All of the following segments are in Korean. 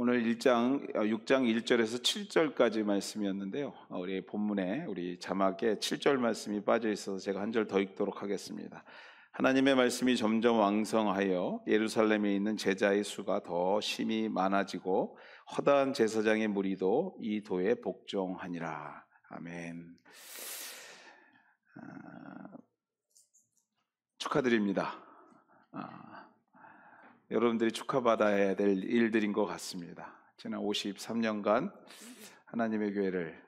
오늘 6장 1절에서 7절까지 말씀이었는데요. 우리 본문에 우리 자막에 7절 말씀이 빠져 있어서 제가 한 절 더 읽도록 하겠습니다. 하나님의 말씀이 점점 왕성하여 예루살렘에 있는 제자의 수가 더 심히 많아지고 허다한 제사장의 무리도 이 도에 복종하니라. 아멘. 축하드립니다. 여러분들이 축하받아야 될 일들인 것 같습니다. 지난 53년간 하나님의 교회를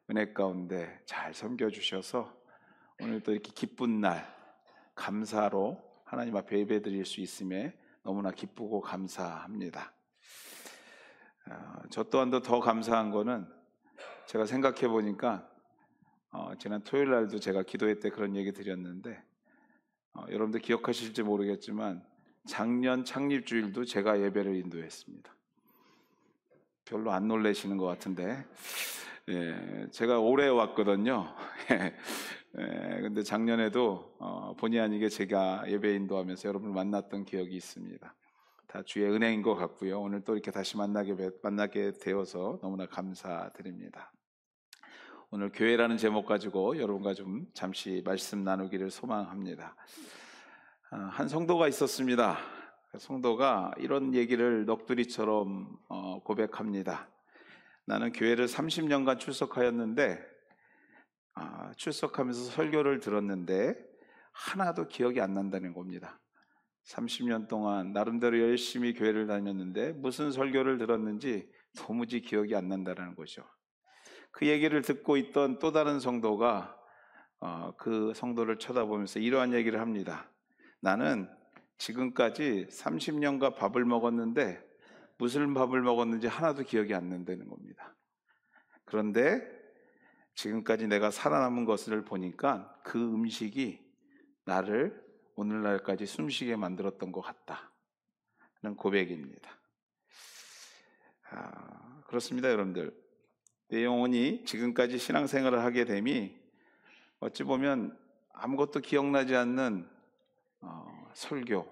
은혜 가운데 잘 섬겨주셔서 오늘 또 이렇게 기쁜 날 감사로 하나님 앞에 예배드릴 수 있음에 너무나 기쁘고 감사합니다. 저 또한도 더 감사한 거는 제가 생각해 보니까 지난 토요일 날도 제가 기도회 때 그런 얘기 드렸는데 여러분들 기억하실지 모르겠지만 작년 창립주일도 제가 예배를 인도했습니다. 별로 안 놀라시는 것 같은데 제가 오래 왔거든요. 근데 작년에도 본의 아니게 제가 예배 인도하면서 여러분을 만났던 기억이 있습니다. 다 주의 은혜인 것 같고요. 오늘 또 이렇게 다시 만나게 되어서 너무나 감사드립니다. 오늘 교회라는 제목 가지고 여러분과 좀 잠시 말씀 나누기를 소망합니다. 한 성도가 있었습니다. 성도가 이런 얘기를 넋두리처럼 고백합니다. 나는 교회를 30년간 출석하였는데 출석하면서 설교를 들었는데 하나도 기억이 안 난다는 겁니다. 30년 동안 나름대로 열심히 교회를 다녔는데 무슨 설교를 들었는지 도무지 기억이 안 난다는 거죠. 그 얘기를 듣고 있던 또 다른 성도가 그 성도를 쳐다보면서 이러한 얘기를 합니다. 나는 지금까지 30년간 밥을 먹었는데 무슨 밥을 먹었는지 하나도 기억이 안 난다는 겁니다. 그런데 지금까지 내가 살아남은 것을 보니까 그 음식이 나를 오늘날까지 숨쉬게 만들었던 것 같다는 고백입니다. 그렇습니다, 여러분들. 내 영혼이 지금까지 신앙생활을 하게 됨이 어찌 보면 아무것도 기억나지 않는 설교,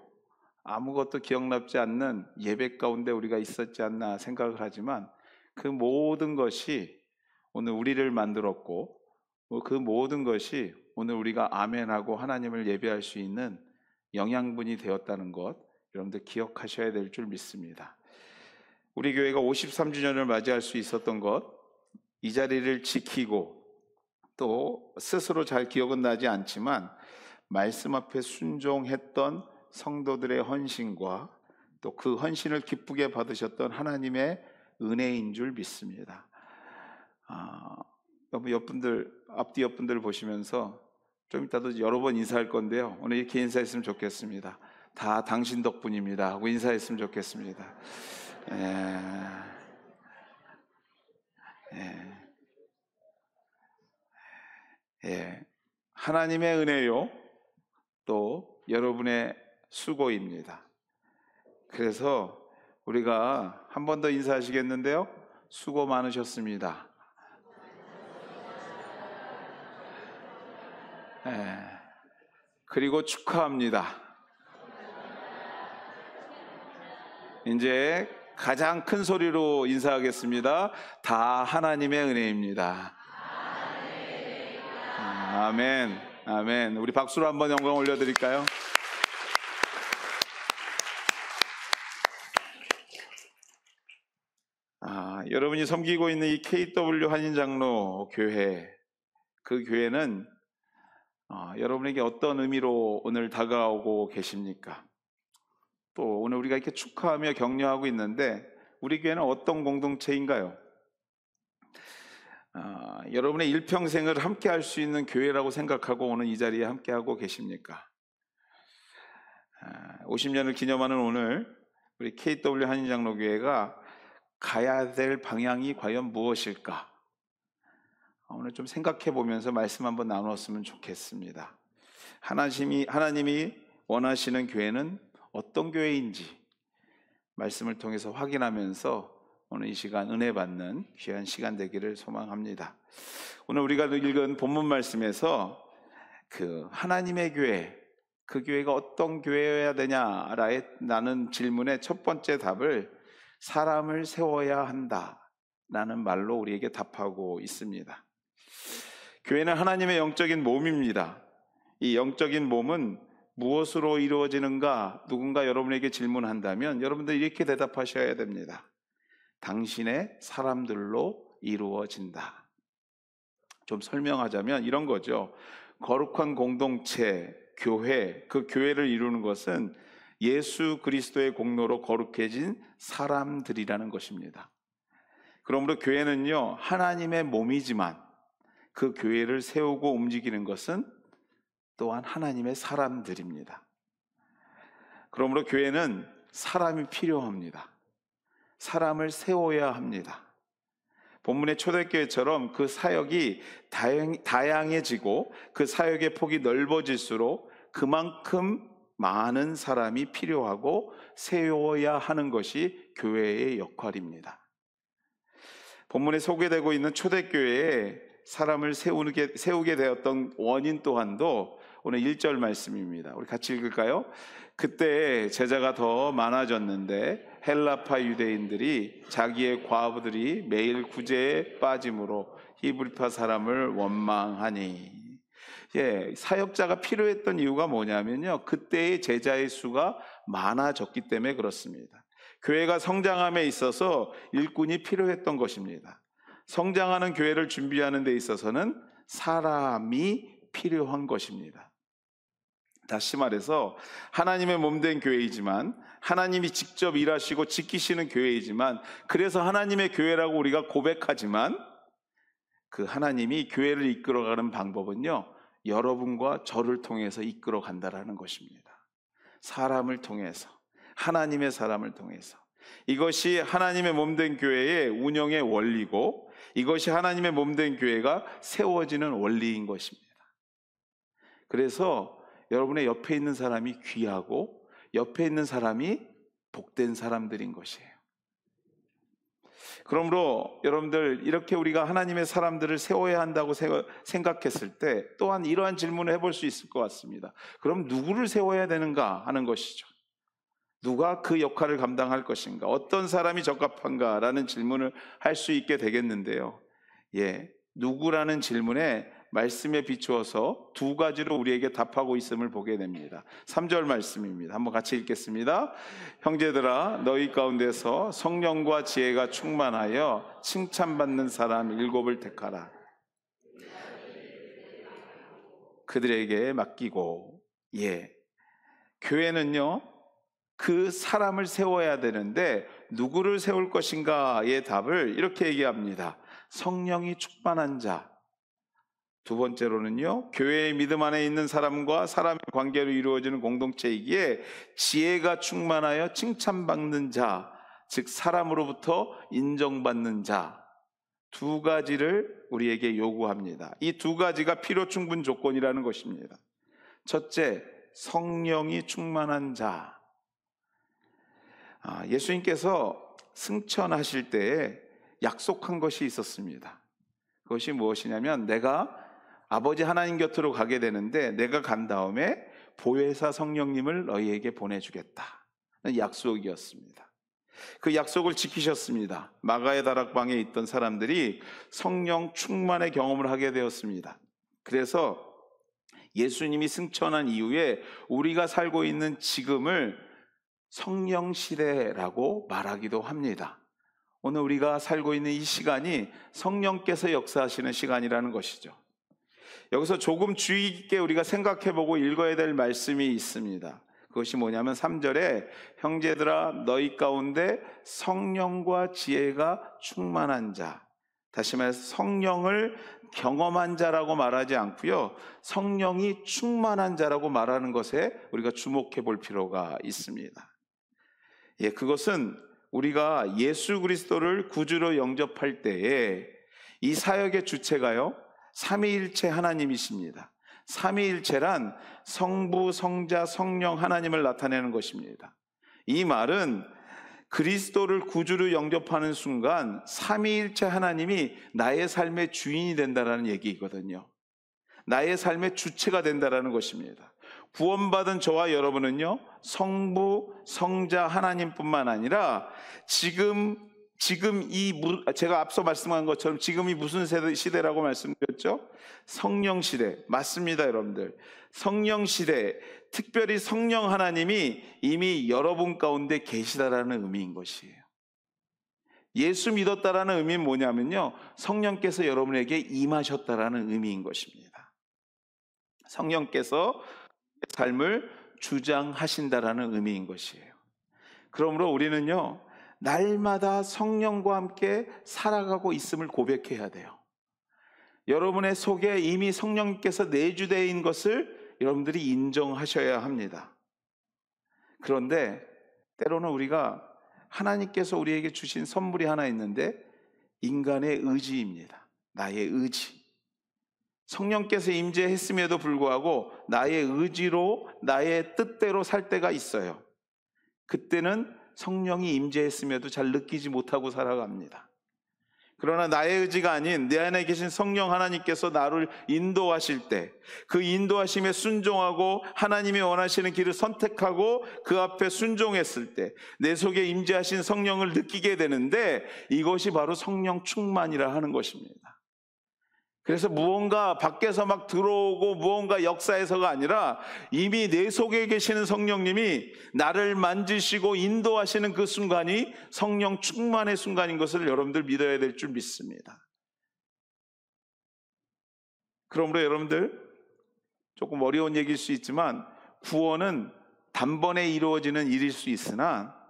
아무것도 기억나지 않는 예배 가운데 우리가 있었지 않나 생각을 하지만 그 모든 것이 오늘 우리를 만들었고 그 모든 것이 오늘 우리가 아멘하고 하나님을 예배할 수 있는 영양분이 되었다는 것 여러분들 기억하셔야 될 줄 믿습니다. 우리 교회가 53주년을 맞이할 수 있었던 것, 이 자리를 지키고 또 스스로 잘 기억은 나지 않지만 말씀 앞에 순종했던 성도들의 헌신과 또 그 헌신을 기쁘게 받으셨던 하나님의 은혜인 줄 믿습니다. 앞뒤 옆분들 보시면서 좀 이따도 여러 번 인사할 건데요. 오늘 이렇게 인사했으면 좋겠습니다. 다 당신 덕분입니다 하고 인사했으면 좋겠습니다. 하나님의 은혜요 또 여러분의 수고입니다. 그래서 우리가 한 번 더 인사하시겠는데요. 수고 많으셨습니다. 그리고 축하합니다. 이제 가장 큰 소리로 인사하겠습니다. 다 하나님의 은혜입니다. 아멘, 아멘. 우리 박수로 한번 영광 올려드릴까요? 여러분이 섬기고 있는 이 KW 한인장로 교회, 그 교회는 여러분에게 어떤 의미로 오늘 다가오고 계십니까? 또 오늘 우리가 이렇게 축하하며 격려하고 있는데 우리 교회는 어떤 공동체인가요? 여러분의 일평생을 함께 할 수 있는 교회라고 생각하고 오늘 이 자리에 함께 하고 계십니까? 50년을 기념하는 오늘 우리 KW 한인장로교회가 가야 될 방향이 과연 무엇일까? 오늘 좀 생각해 보면서 말씀 한번 나눴으면 좋겠습니다. 하나님이 원하시는 교회는 어떤 교회인지 말씀을 통해서 확인하면서 오늘 이 시간 은혜 받는 귀한 시간 되기를 소망합니다. 오늘 우리가 읽은 본문 말씀에서 그 하나님의 교회, 그 교회가 어떤 교회여야 되냐라는 질문의 첫 번째 답을 사람을 세워야 한다라는 말로 우리에게 답하고 있습니다. 교회는 하나님의 영적인 몸입니다. 이 영적인 몸은 무엇으로 이루어지는가? 누군가 여러분에게 질문한다면 여러분들 이렇게 대답하셔야 됩니다. 당신의 사람들로 이루어진다. 좀 설명하자면 이런 거죠. 거룩한 공동체, 교회, 그 교회를 이루는 것은 예수 그리스도의 공로로 거룩해진 사람들이라는 것입니다. 그러므로 교회는요, 하나님의 몸이지만 그 교회를 세우고 움직이는 것은 또한 하나님의 사람들입니다. 그러므로 교회는 사람이 필요합니다. 사람을 세워야 합니다. 본문의 초대교회처럼 그 사역이 다양해지고 그 사역의 폭이 넓어질수록 그만큼 많은 사람이 필요하고 세워야 하는 것이 교회의 역할입니다. 본문에 소개되고 있는 초대교회에 사람을 세우게 되었던 원인 또한도 오늘 1절 말씀입니다. 우리 같이 읽을까요? 그때 제자가 더 많아졌는데 헬라파 유대인들이 자기의 과부들이 매일 구제에 빠짐으로 히브리파 사람을 원망하니. 사역자가 필요했던 이유가 뭐냐면요, 그때의 제자의 수가 많아졌기 때문에 그렇습니다. 교회가 성장함에 있어서 일꾼이 필요했던 것입니다. 성장하는 교회를 준비하는 데 있어서는 사람이 필요한 것입니다. 다시 말해서 하나님의 몸된 교회이지만, 하나님이 직접 일하시고 지키시는 교회이지만, 그래서 하나님의 교회라고 우리가 고백하지만, 그 하나님이 교회를 이끌어가는 방법은요, 여러분과 저를 통해서 이끌어 간다라는 것입니다. 사람을 통해서, 하나님의 사람을 통해서. 이것이 하나님의 몸된 교회의 운영의 원리고, 이것이 하나님의 몸된 교회가 세워지는 원리인 것입니다. 그래서 여러분의 옆에 있는 사람이 귀하고 옆에 있는 사람이 복된 사람들인 것이에요. 그러므로 여러분들, 이렇게 우리가 하나님의 사람들을 세워야 한다고 생각했을 때 또한 이러한 질문을 해볼 수 있을 것 같습니다. 그럼 누구를 세워야 되는가 하는 것이죠. 누가 그 역할을 감당할 것인가, 어떤 사람이 적합한가 라는 질문을 할 수 있게 되겠는데요, 누구라는 질문에 말씀에 비추어서 두 가지로 우리에게 답하고 있음을 보게 됩니다. 3절 말씀입니다. 한번 같이 읽겠습니다. 형제들아, 너희 가운데서 성령과 지혜가 충만하여 칭찬받는 사람 7을 택하라. 그들에게 맡기고. 교회는요, 그 사람을 세워야 되는데 누구를 세울 것인가의 답을 이렇게 얘기합니다. 성령이 충만한 자. 두 번째로는요, 교회의 믿음 안에 있는 사람과 사람의 관계로 이루어지는 공동체이기에 지혜가 충만하여 칭찬받는 자, 즉 사람으로부터 인정받는 자, 두 가지를 우리에게 요구합니다. 이 두 가지가 필요 충분 조건이라는 것입니다. 첫째, 성령이 충만한 자. 예수님께서 승천하실 때에 약속한 것이 있었습니다. 그것이 무엇이냐면, 내가 아버지 하나님 곁으로 가게 되는데 내가 간 다음에 보혜사 성령님을 너희에게 보내주겠다 는 약속이었습니다. 그 약속을 지키셨습니다. 마가의 다락방에 있던 사람들이 성령 충만의 경험을 하게 되었습니다. 그래서 예수님이 승천한 이후에 우리가 살고 있는 지금을 성령 시대라고 말하기도 합니다. 오늘 우리가 살고 있는 이 시간이 성령께서 역사하시는 시간이라는 것이죠. 여기서 조금 주의 깊게 우리가 생각해보고 읽어야 될 말씀이 있습니다. 그것이 뭐냐면 3절에 형제들아, 너희 가운데 성령과 지혜가 충만한 자. 다시 말해서 성령을 경험한 자라고 말하지 않고요, 성령이 충만한 자라고 말하는 것에 우리가 주목해 볼 필요가 있습니다. 그것은 우리가 예수 그리스도를 구주로 영접할 때에 이 사역의 주체가요, 삼위일체 하나님이십니다. 삼위일체란 성부, 성자, 성령 하나님을 나타내는 것입니다. 이 말은 그리스도를 구주로 영접하는 순간 삼위일체 하나님이 나의 삶의 주인이 된다는 얘기거든요. 나의 삶의 주체가 된다는 것입니다. 구원받은 저와 여러분은요, 성부, 성자 하나님뿐만 아니라 제가 앞서 말씀한 것처럼 지금이 무슨 시대라고 말씀드렸죠? 성령 시대. 맞습니다, 여러분들. 성령 시대, 특별히 성령 하나님이 이미 여러분 가운데 계시다라는 의미인 것이에요. 예수 믿었다라는 의미는 뭐냐면요, 성령께서 여러분에게 임하셨다라는 의미인 것입니다. 성령께서 삶을 주장하신다라는 의미인 것이에요. 그러므로 우리는요, 날마다 성령과 함께 살아가고 있음을 고백해야 돼요. 여러분의 속에 이미 성령께서 내주되어인 것을 여러분들이 인정하셔야 합니다. 그런데 때로는 우리가 하나님께서 우리에게 주신 선물이 하나 있는데 인간의 의지입니다. 나의 의지. 성령께서 임재했음에도 불구하고 나의 의지로, 나의 뜻대로 살 때가 있어요. 그때는 성령이 임재했음에도 잘 느끼지 못하고 살아갑니다. 그러나 나의 의지가 아닌 내 안에 계신 성령 하나님께서 나를 인도하실 때, 그 인도하심에 순종하고 하나님이 원하시는 길을 선택하고 그 앞에 순종했을 때 내 속에 임재하신 성령을 느끼게 되는데, 이것이 바로 성령 충만이라 하는 것입니다. 그래서 무언가 밖에서 막 들어오고 무언가 역사에서가 아니라 이미 내 속에 계시는 성령님이 나를 만지시고 인도하시는 그 순간이 성령 충만의 순간인 것을 여러분들 믿어야 될 줄 믿습니다. 그러므로 여러분들, 조금 어려운 얘기일 수 있지만 구원은 단번에 이루어지는 일일 수 있으나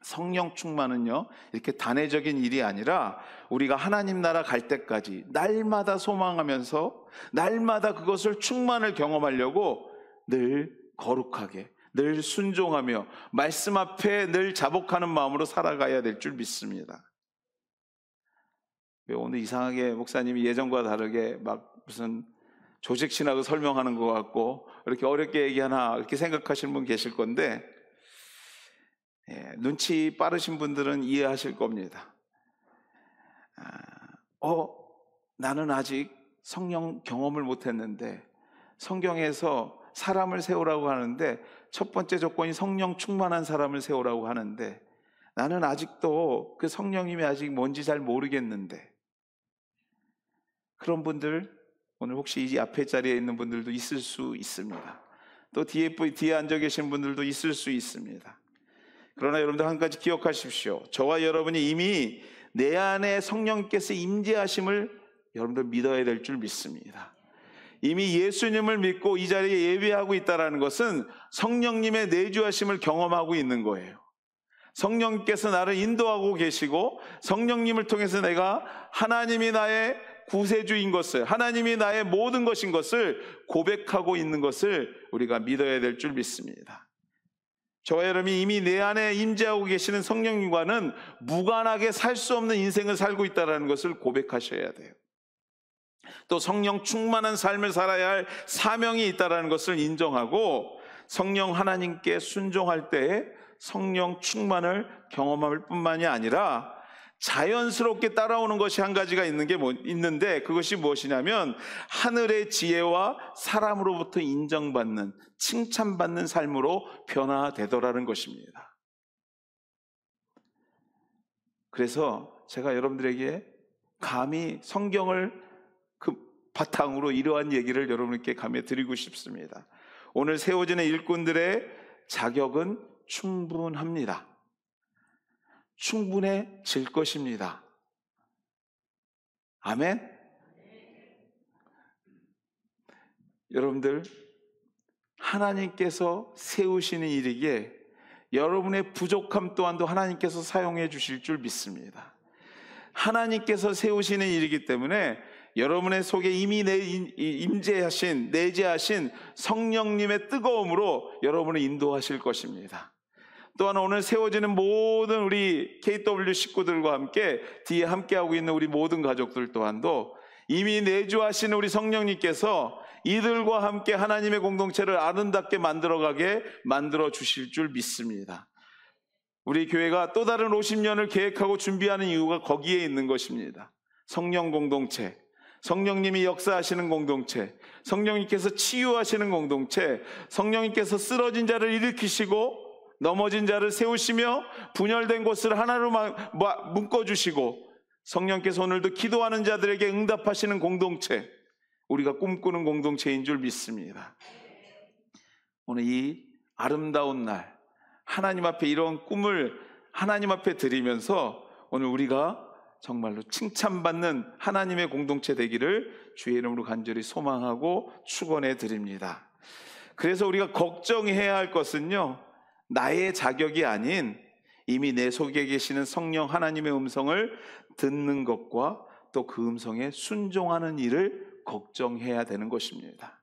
성령 충만은요, 이렇게 단회적인 일이 아니라 우리가 하나님 나라 갈 때까지 날마다 소망하면서 날마다 그것을 충만을 경험하려고 늘 거룩하게, 늘 순종하며 말씀 앞에 늘 자복하는 마음으로 살아가야 될 줄 믿습니다. 오늘 이상하게 목사님이 예전과 다르게 막 무슨 조직신학을 설명하는 것 같고 이렇게 어렵게 얘기하나 이렇게 생각하시는 분 계실 건데, 눈치 빠르신 분들은 이해하실 겁니다. 나는 아직 성령 경험을 못했는데, 성경에서 사람을 세우라고 하는데 첫 번째 조건이 성령 충만한 사람을 세우라고 하는데, 나는 아직도 그 성령님이 아직 뭔지 잘 모르겠는데, 그런 분들, 오늘 혹시 이 앞에 자리에 있는 분들도 있을 수 있습니다. 또 뒤에 앉아 계신 분들도 있을 수 있습니다. 그러나 여러분들 한 가지 기억하십시오. 저와 여러분이 이미 내 안에 성령께서 임재하심을 여러분들 믿어야 될 줄 믿습니다. 이미 예수님을 믿고 이 자리에 예배하고 있다는 것은 성령님의 내주하심을 경험하고 있는 거예요. 성령께서 나를 인도하고 계시고, 성령님을 통해서 내가 하나님이 나의 구세주인 것을, 하나님이 나의 모든 것인 것을 고백하고 있는 것을 우리가 믿어야 될 줄 믿습니다. 저와 여러분이 이미 내 안에 임재하고 계시는 성령님과는 무관하게 살 수 없는 인생을 살고 있다는 것을 고백하셔야 돼요. 또 성령 충만한 삶을 살아야 할 사명이 있다는 것을 인정하고, 성령 하나님께 순종할 때에 성령 충만을 경험할 뿐만이 아니라 자연스럽게 따라오는 것이 한 가지가 있는데, 그것이 무엇이냐면 하늘의 지혜와 사람으로부터 인정받는, 칭찬받는 삶으로 변화되더라는 것입니다. 그래서 제가 여러분들에게 감히 성경을 그 바탕으로 이러한 얘기를 여러분께 감히 드리고 싶습니다. 오늘 세워지는 일꾼들의 자격은 충분합니다. 충분해질 것입니다. 아멘? 여러분들, 하나님께서 세우시는 일이기에 여러분의 부족함 또한도 하나님께서 사용해 주실 줄 믿습니다. 하나님께서 세우시는 일이기 때문에 여러분의 속에 이미 임재하신, 내재하신 성령님의 뜨거움으로 여러분을 인도하실 것입니다. 또한 오늘 세워지는 모든 우리 KW 식구들과 함께 뒤에 함께하고 있는 우리 모든 가족들 또한도 이미 내주하신 우리 성령님께서 이들과 함께 하나님의 공동체를 아름답게 만들어가게 만들어 주실 줄 믿습니다. 우리 교회가 또 다른 50년을 계획하고 준비하는 이유가 거기에 있는 것입니다. 성령 공동체, 성령님이 역사하시는 공동체, 성령님께서 치유하시는 공동체, 성령님께서 쓰러진 자를 일으키시고 넘어진 자를 세우시며 분열된 곳을 하나로 묶어주시고 성령께서 오늘도 기도하는 자들에게 응답하시는 공동체, 우리가 꿈꾸는 공동체인 줄 믿습니다. 오늘 이 아름다운 날 하나님 앞에 이런 꿈을 하나님 앞에 드리면서 오늘 우리가 정말로 칭찬받는 하나님의 공동체 되기를 주의 이름으로 간절히 소망하고 축원해 드립니다. 그래서 우리가 걱정해야 할 것은요, 나의 자격이 아닌 이미 내 속에 계시는 성령 하나님의 음성을 듣는 것과 또 그 음성에 순종하는 일을 걱정해야 되는 것입니다.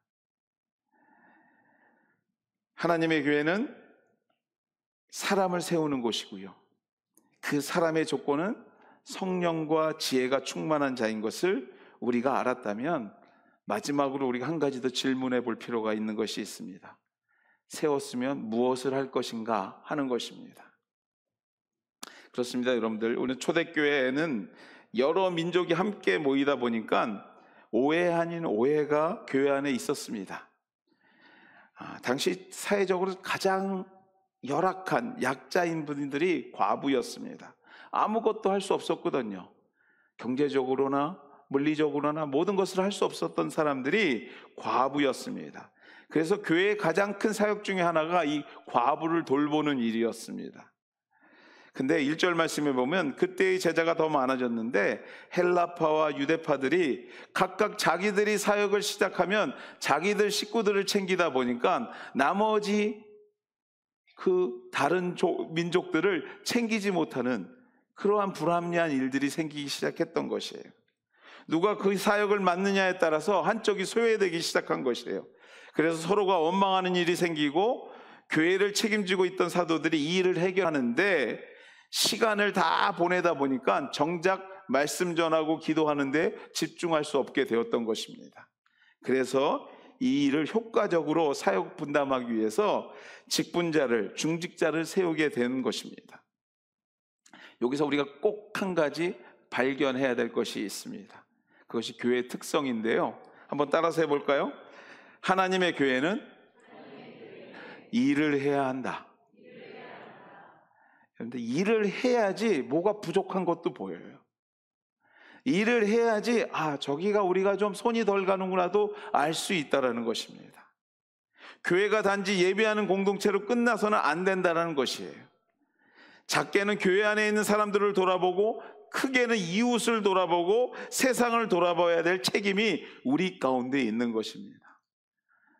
하나님의 교회는 사람을 세우는 곳이고요, 그 사람의 조건은 성령과 지혜가 충만한 자인 것을 우리가 알았다면 마지막으로 우리가 한 가지 더 질문해 볼 필요가 있는 것이 있습니다. 세웠으면 무엇을 할 것인가 하는 것입니다. 그렇습니다, 여러분들. 오늘 초대교회에는 여러 민족이 함께 모이다 보니까 오해 아닌 오해가 교회 안에 있었습니다. 당시 사회적으로 가장 열악한 약자인 분들이 과부였습니다. 아무것도 할 수 없었거든요. 경제적으로나 물리적으로나 모든 것을 할 수 없었던 사람들이 과부였습니다. 그래서 교회의 가장 큰 사역 중에 하나가 이 과부를 돌보는 일이었습니다. 근데 1절 말씀에 보면 그때의 제자가 더 많아졌는데 헬라파와 유대파들이 각각 자기들이 사역을 시작하면 자기들 식구들을 챙기다 보니까 나머지 그 다른 민족들을 챙기지 못하는 그러한 불합리한 일들이 생기기 시작했던 것이에요. 누가 그 사역을 맡느냐에 따라서 한쪽이 소외되기 시작한 것이에요. 그래서 서로가 원망하는 일이 생기고 교회를 책임지고 있던 사도들이 이 일을 해결하는데 시간을 다 보내다 보니까 정작 말씀 전하고 기도하는데 집중할 수 없게 되었던 것입니다. 그래서 이 일을 효과적으로 사역 분담하기 위해서 직분자를, 중직자를 세우게 되는 것입니다. 여기서 우리가 꼭 한 가지 발견해야 될 것이 있습니다. 그것이 교회의 특성인데요, 한번 따라서 해볼까요? 하나님의 교회는 일을 해야 한다. 그런데 일을 해야지 뭐가 부족한 것도 보여요. 일을 해야지 저기가 우리가 좀 손이 덜 가는구나도 알 수 있다는 것입니다. 교회가 단지 예배하는 공동체로 끝나서는 안 된다는 것이에요. 작게는 교회 안에 있는 사람들을 돌아보고 크게는 이웃을 돌아보고 세상을 돌아봐야 될 책임이 우리 가운데 있는 것입니다.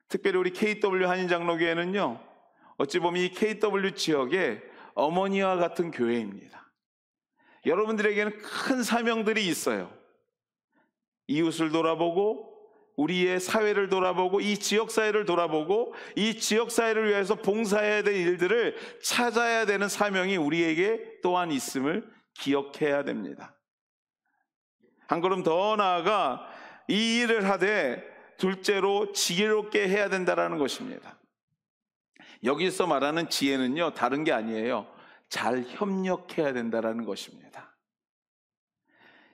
특별히 우리 KW 한인장로교회는요, 어찌 보면 이 KW 지역의 어머니와 같은 교회입니다. 여러분들에게는 큰 사명들이 있어요. 이웃을 돌아보고 우리의 사회를 돌아보고 이 지역사회를 돌아보고 이 지역사회를 위해서 봉사해야 될 일들을 찾아야 되는 사명이 우리에게 또한 있음을 기억해야 됩니다. 한 걸음 더 나아가 이 일을 하되 둘째로 지혜롭게 해야 된다는 것입니다. 여기서 말하는 지혜는요, 다른 게 아니에요. 잘 협력해야 된다는 것입니다.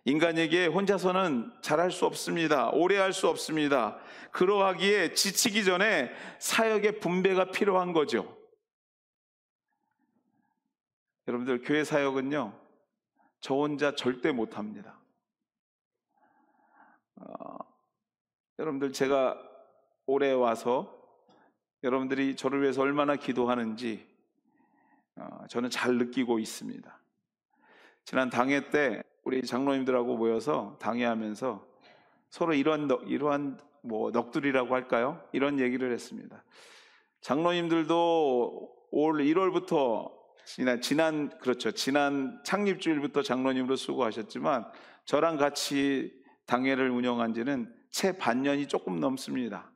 인간에게 혼자서는 잘할 수 없습니다. 오래 할 수 없습니다. 그러하기에 지치기 전에 사역의 분배가 필요한 거죠. 여러분들, 교회 사역은요, 저 혼자 절대 못합니다. 여러분들, 제가 올해 와서 여러분들이 저를 위해서 얼마나 기도하는지 저는 잘 느끼고 있습니다. 지난 당회 때 우리 장로님들하고 모여서 당회하면서 서로 이러한 넋두리라고 할까요? 이런 얘기를 했습니다. 장로님들도 올 1월부터 지난 창립주일부터 장로님으로 수고하셨지만 저랑 같이 당회를 운영한 지는 채 반년이 조금 넘습니다.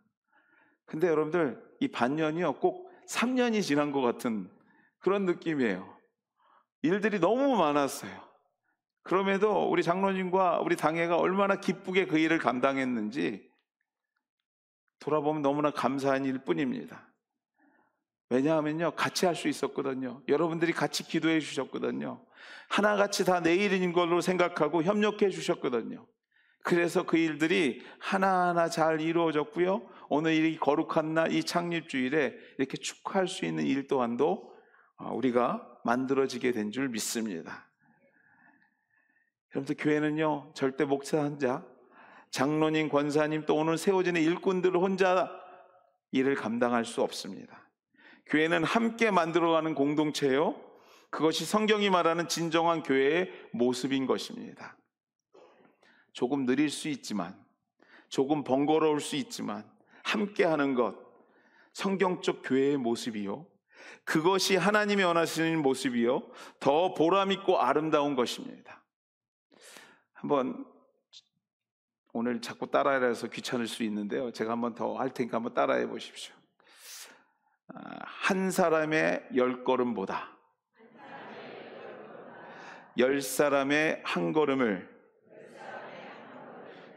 근데 여러분들, 이 반년이요, 꼭 3년이 지난 것 같은 그런 느낌이에요. 일들이 너무 많았어요. 그럼에도 우리 장로님과 우리 당회가 얼마나 기쁘게 그 일을 감당했는지 돌아보면 너무나 감사한 일뿐입니다. 왜냐하면요, 같이 할 수 있었거든요. 여러분들이 같이 기도해 주셨거든요. 하나같이 다 내 일인 걸로 생각하고 협력해 주셨거든요. 그래서 그 일들이 하나하나 잘 이루어졌고요. 오늘 이 거룩한 날, 이 창립주일에 이렇게 축하할 수 있는 일 또한도 우리가 만들어지게 된 줄 믿습니다. 여러분들, 교회는요, 절대 목사 혼자, 장로님, 권사님, 또 오늘 세워지는 일꾼들 혼자 일을 감당할 수 없습니다. 교회는 함께 만들어가는 공동체요, 그것이 성경이 말하는 진정한 교회의 모습인 것입니다. 조금 느릴 수 있지만, 조금 번거로울 수 있지만 함께 하는 것, 성경적 교회의 모습이요, 그것이 하나님이 원하시는 모습이요, 더 보람있고 아름다운 것입니다. 한번, 오늘 자꾸 따라하라 해서 귀찮을 수 있는데요, 제가 한번 더 할 테니까 한번 따라해 보십시오. 한 사람의 10걸음보다 10사람의 한 걸음을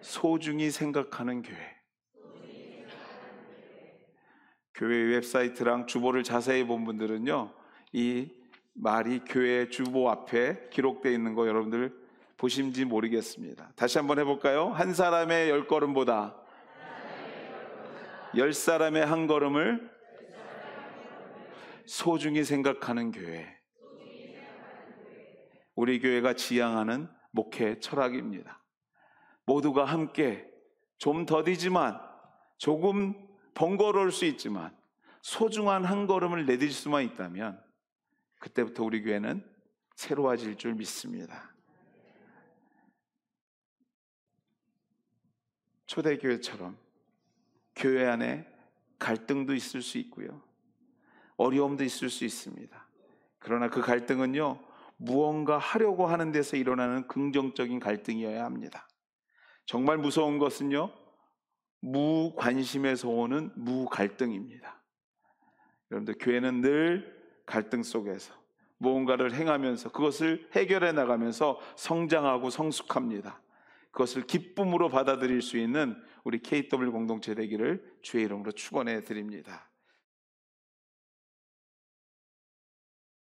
소중히 생각하는 교회. 교회 웹사이트랑 주보를 자세히 본 분들은요, 이 말이 교회 주보 앞에 기록되어 있는 거 여러분들 보신지 모르겠습니다. 다시 한번 해볼까요? 한 사람의 10걸음보다 10사람의 한 걸음을 소중히 생각하는 교회. 우리 교회가 지향하는 목회 철학입니다. 모두가 함께 좀 더디지만, 조금 번거로울 수 있지만 소중한 한 걸음을 내딜 수만 있다면 그때부터 우리 교회는 새로워질 줄 믿습니다. 초대교회처럼 교회 안에 갈등도 있을 수 있고요, 어려움도 있을 수 있습니다. 그러나 그 갈등은요, 무언가 하려고 하는 데서 일어나는 긍정적인 갈등이어야 합니다. 정말 무서운 것은요, 무관심에서 오는 무갈등입니다. 여러분들, 교회는 늘 갈등 속에서 무언가를 행하면서 그것을 해결해 나가면서 성장하고 성숙합니다. 그것을 기쁨으로 받아들일 수 있는 우리 KW 공동체 되기를 주의 이름으로 축원해 드립니다.